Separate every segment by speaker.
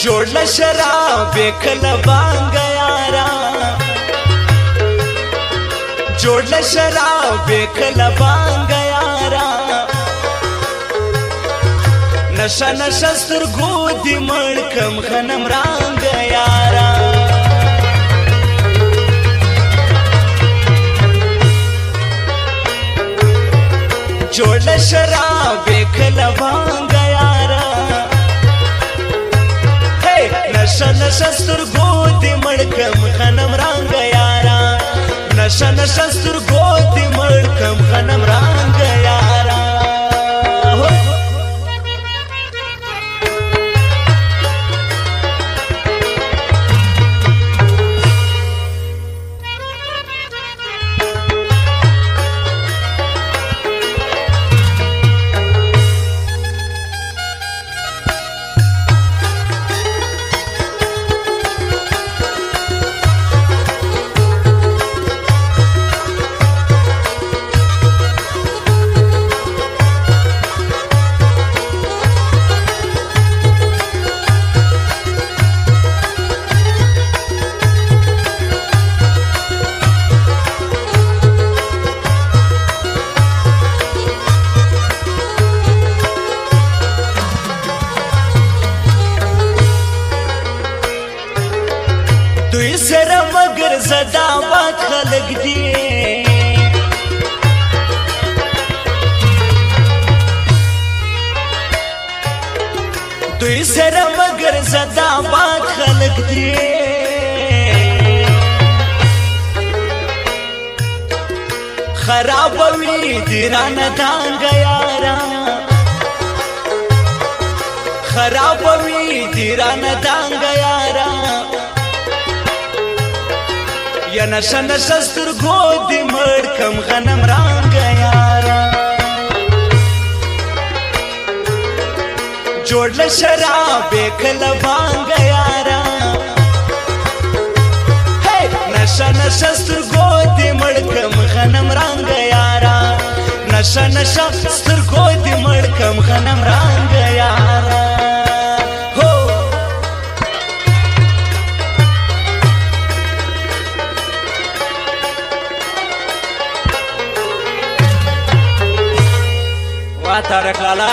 Speaker 1: जोड़ला शराब बेखल बांग यारा, जोड़ला शराब बेखल बांग यारा, नशा नशा सुर गोदी मड़कम खनम रांग यारा। जोड़ला शराब बेखल बांग यारा, नशा नशा सुर गोदी मड़कम खनम रांग यारा, नशा नशा सुर गोदी मड़कम खनम रांग यारा। जरा मगर जदावा खलक दिए, तु जरा मगर जदावा खलक दिए, खराब हुई दिरान दांग यारा, खराब हुई दिरान दांग यारा, या नशा नशा सुर गोदी मड़कम खनम रांग यारा। जोड़ला शराब बेखल बांग यारा, नशा नशा सुर गोदी मड़कम खनम रांग यारा, नशा नशा सुर गोदी मड़कम खनम रांग यारा। तारक लाला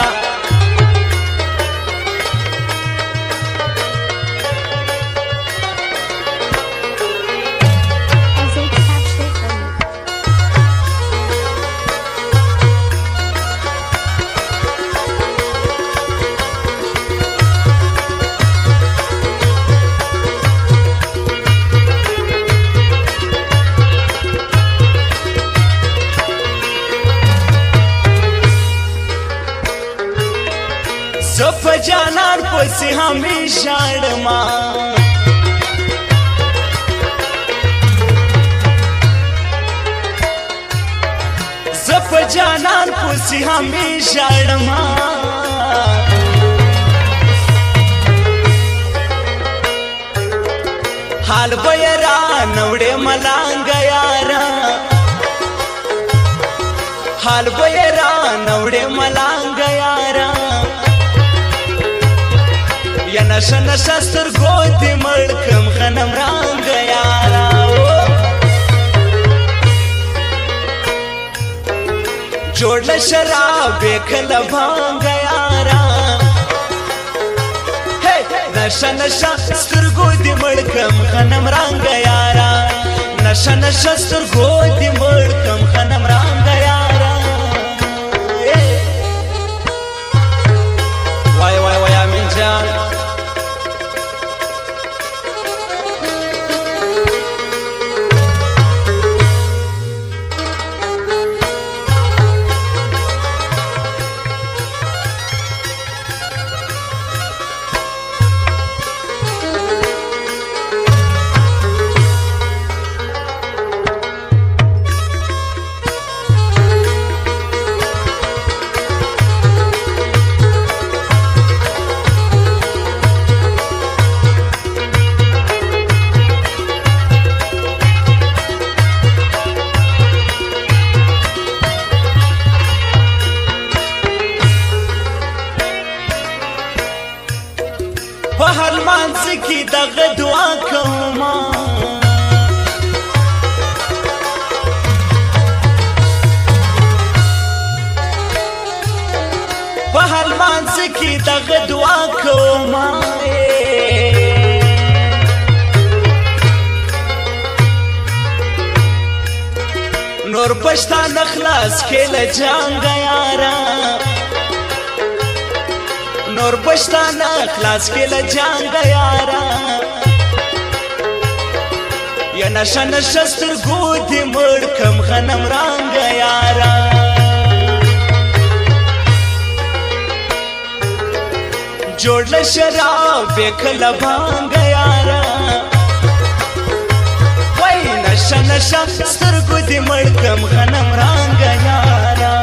Speaker 1: जप जानार पसी हमेशा मा, जप जानार पसी हमेशा मा, हाल बयरा नवडे मलांग यारा, हाल बयरा नवडे मलांग यारा, या नशा नशा सुर गोदी मड़कम खनम रांग यारा। जोड़ला शराब बेखल बांग यारा, नशा नशा सुर गोदी मड़कम खनम रांग यारा, नशा नशा सुर गोदी मड़कम खनम रांग यारा। वाय वाय वाय आमीन जान په هر مانځ کې دغه دعا کوما په هر مانځ کې دغه دعا کوما نور پښتان خلاص کله جنگ یارا نور پښتان خلاص کله جنگ یارا یا نشه نشه سترګو دې مړ کم غنم رنګ یارا جوړ له شراب کله بانګ یارا نشه نشه سترګو دې مړ کم غنم رنګ یارا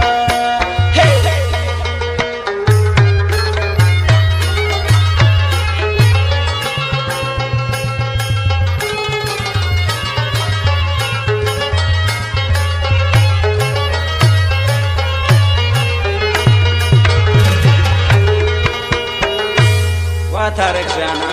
Speaker 1: وا تارک جانا